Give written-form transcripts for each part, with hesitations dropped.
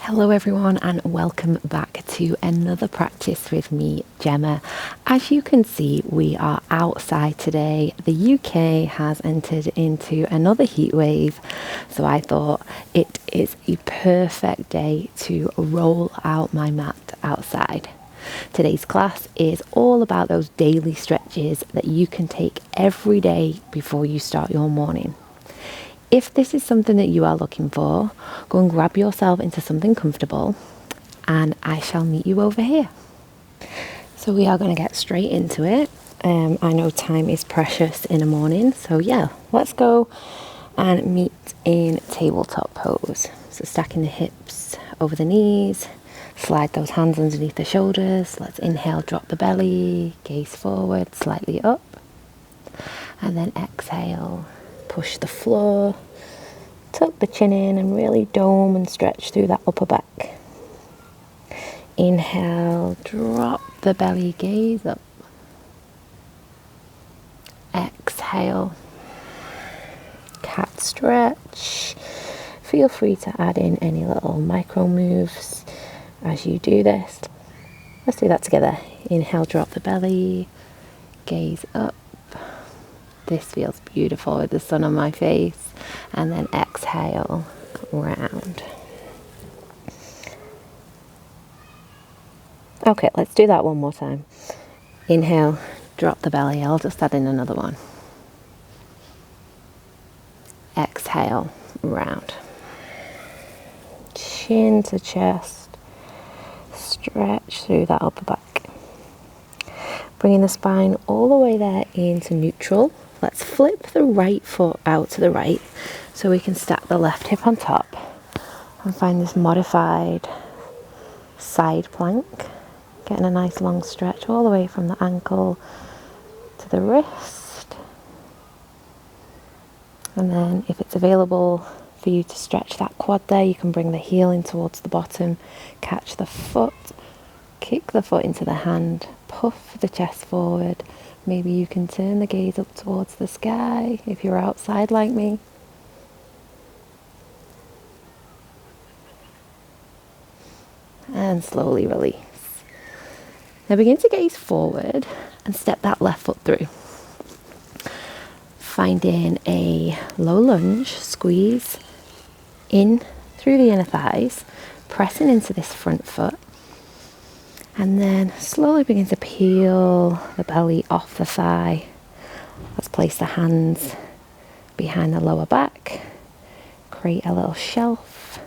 Hello everyone and welcome back to another practice with me, Gemma. As you can see, we are outside today. The UK has entered into another heat wave, so I thought it is a perfect day to roll out my mat outside. Today's class is all about those daily stretches that you can take every day before you start your morning. If this is something that you are looking for, go and grab yourself into something comfortable and I shall meet you over here. So we are going to get straight into it. I know time is precious in a morning, so yeah, let's go and meet in tabletop pose. So stacking the hips over the knees, slide those hands underneath the shoulders. Let's inhale, drop the belly, gaze forward, slightly up, and then exhale. Push the floor, tuck the chin in and really dome and stretch through that upper back. Inhale, drop the belly, gaze up. Exhale, cat stretch. Feel free to add in any little micro moves as you do this. Let's do that together. Inhale, drop the belly, gaze up. This feels beautiful with the sun on my face. And then exhale, round. Okay, let's do that one more time. Inhale, drop the belly. I'll just add in another one. Exhale, round. Chin to chest. Stretch through that upper back. Bringing the spine all the way there into neutral. Let's flip the right foot out to the right so we can stack the left hip on top and find this modified side plank. Getting a nice long stretch all the way from the ankle to the wrist. And then if it's available for you to stretch that quad there, you can bring the heel in towards the bottom, catch the foot, kick the foot into the hand, puff the chest forward. Maybe you can turn the gaze up towards the sky if you're outside like me. And slowly release. Now begin to gaze forward and step that left foot through. Finding a low lunge, squeeze in through the inner thighs, pressing into this front foot. And then slowly begin to peel the belly off the thigh. Let's place the hands behind the lower back. Create a little shelf.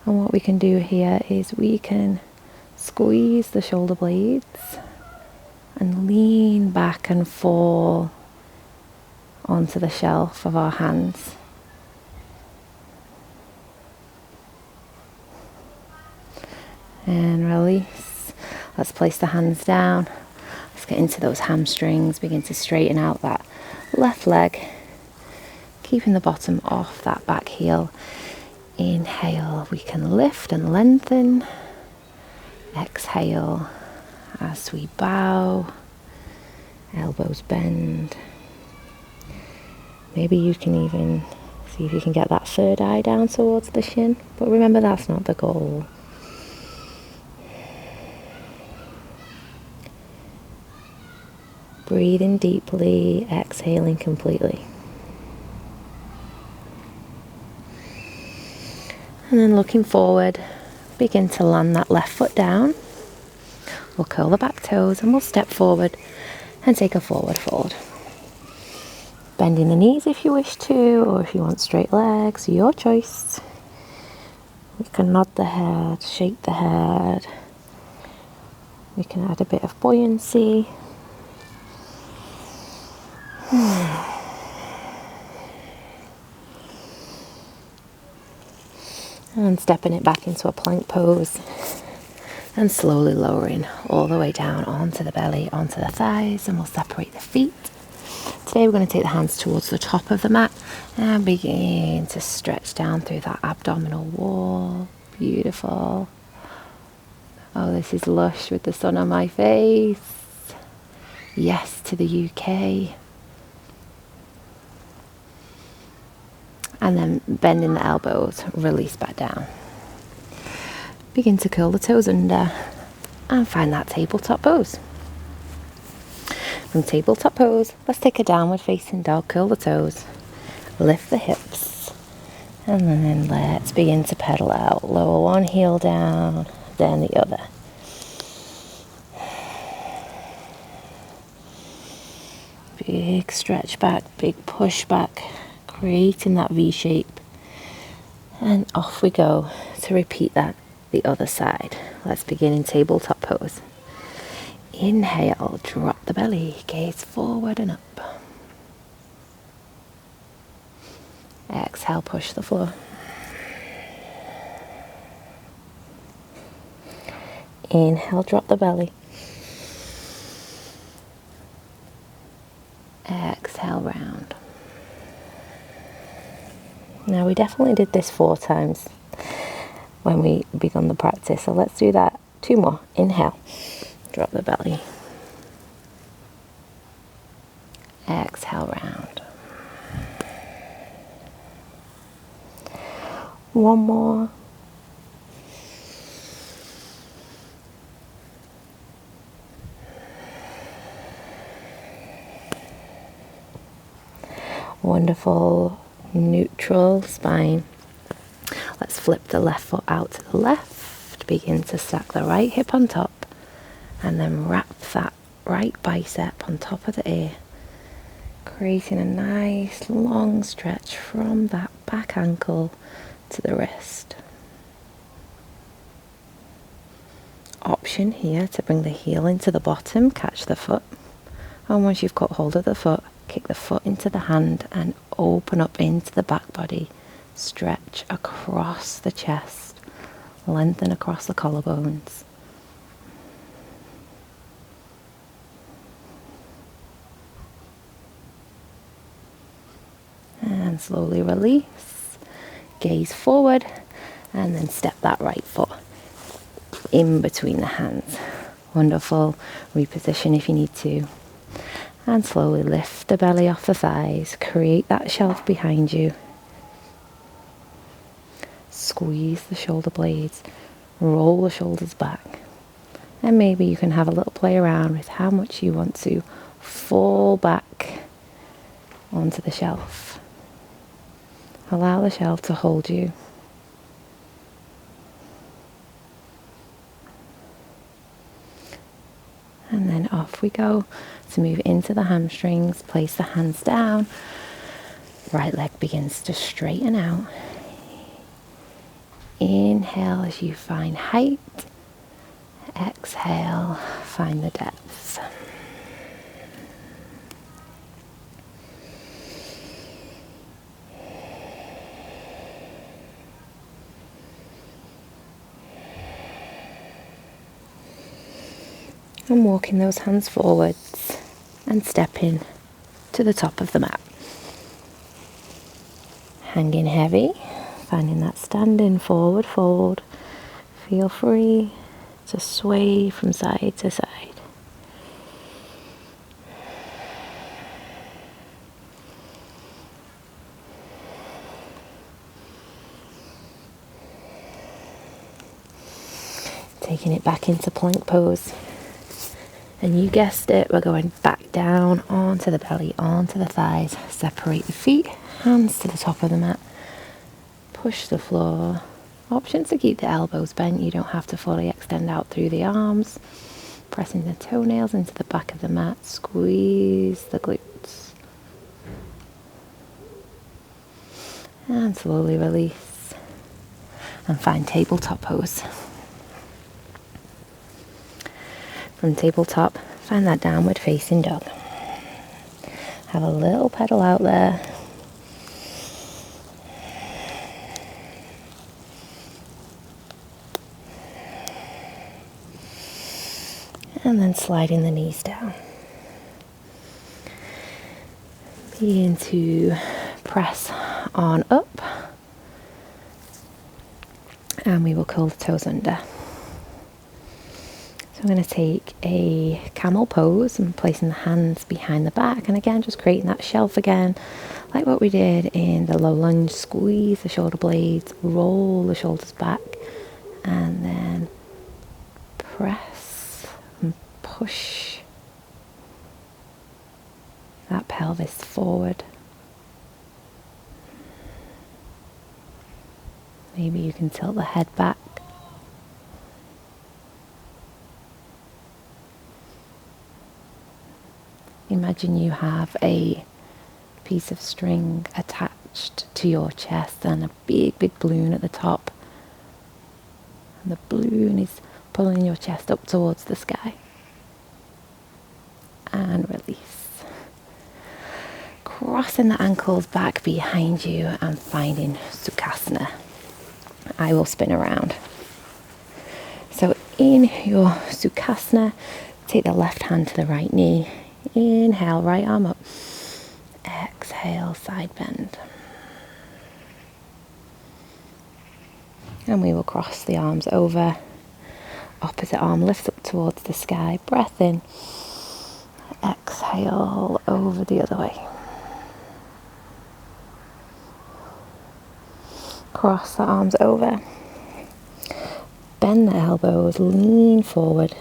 And what we can do here is we can squeeze the shoulder blades and lean back and fall onto the shelf of our hands. And release. Let's place the hands down. Let's get into those hamstrings. Begin to straighten out that left leg. Keeping the bottom off that back heel. Inhale, we can lift and lengthen. Exhale as we bow. Elbows bend. Maybe you can even see if you can get that third eye down towards the shin. But remember, that's not the goal. Breathing deeply, exhaling completely. And then looking forward, begin to land that left foot down. We'll curl the back toes and we'll step forward and take a forward fold. Bending the knees if you wish to, or if you want straight legs, your choice. We can nod the head, shake the head. We can add a bit of buoyancy. And stepping it back into a plank pose and slowly lowering all the way down onto the belly, onto the thighs, and we'll separate the feet. Today we're going to take the hands towards the top of the mat and begin to stretch down through that abdominal wall. Beautiful. Oh, this is lush with the sun on my face. Yes to the UK. And then bending the elbows, release back down. begin to curl the toes under and find that tabletop pose. From tabletop pose, let's take a downward facing dog, curl the toes, lift the hips, and then let's begin to pedal out. Lower one heel down, then the other. Big stretch back, big push back, creating that V shape. And off we go to repeat that the other side. Let's begin in tabletop pose. Inhale, drop the belly, gaze forward and up. Exhale, push the floor. Inhale, drop the belly. Exhale, round. Now we definitely did this 4 times when we began the practice, so let's do that 2 more. Inhale, drop the belly. Exhale, round. 1 more. Wonderful. Neutral spine. Let's flip the left foot out to the left. Begin to stack the right hip on top and then wrap that right bicep on top of the ear, creating a nice long stretch from that back ankle to the wrist. Option here to bring the heel into the bottom, catch the foot, and once you've got hold of the foot, kick the foot into the hand and open up into the back body. Stretch across the chest, lengthen across the collarbones. And slowly release, gaze forward, and then step that right foot in between the hands. Wonderful. Reposition if you need to. And slowly lift the belly off the thighs, create that shelf behind you. Squeeze the shoulder blades, roll the shoulders back. And maybe you can have a little play around with how much you want to fall back onto the shelf. Allow the shelf to hold you. And then off we go to move into the hamstrings. Place the hands down. Right leg begins to straighten out. Inhale as you find height. Exhale, find the depth. And walking those hands forwards and stepping to the top of the mat. Hanging heavy, finding that standing forward fold. Feel free to sway from side to side. Taking it back into plank pose. And you guessed it, we're going back down onto the belly, onto the thighs. Separate the feet, hands to the top of the mat. Push the floor. Option to keep the elbows bent. You don't have to fully extend out through the arms. Pressing the toenails into the back of the mat. Squeeze the glutes. And slowly release. And find tabletop pose. From tabletop, find that downward facing dog. Have a little pedal out there. And then sliding the knees down. Begin to press on up. And we will curl the toes under. So I'm going to take a camel pose and placing the hands behind the back, and again just creating that shelf again like what we did in the low lunge. Squeeze the shoulder blades, roll the shoulders back, and then press and push that pelvis forward. Maybe you can tilt the head back. Imagine you have a piece of string attached to your chest and a big, big balloon at the top. And the balloon is pulling your chest up towards the sky. And release. Crossing the ankles back behind you and finding Sukhasana. I will spin around. So in your Sukhasana, take the left hand to the right knee. Inhale, right arm up. Exhale, side bend. And we will cross the arms over. Opposite arm lifts up towards the sky. Breath in. Exhale over the other way. Cross the arms over. Bend the elbows, lean forward.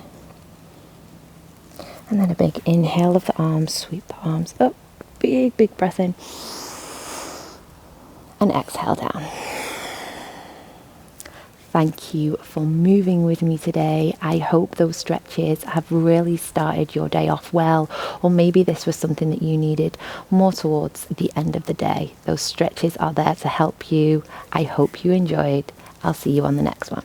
And then a big inhale of the arms, sweep the arms up. Big, big breath in. And exhale down. Thank you for moving with me today. I hope those stretches have really started your day off well, or maybe this was something that you needed more towards the end of the day. Those stretches are there to help you. I hope you enjoyed. I'll see you on the next one.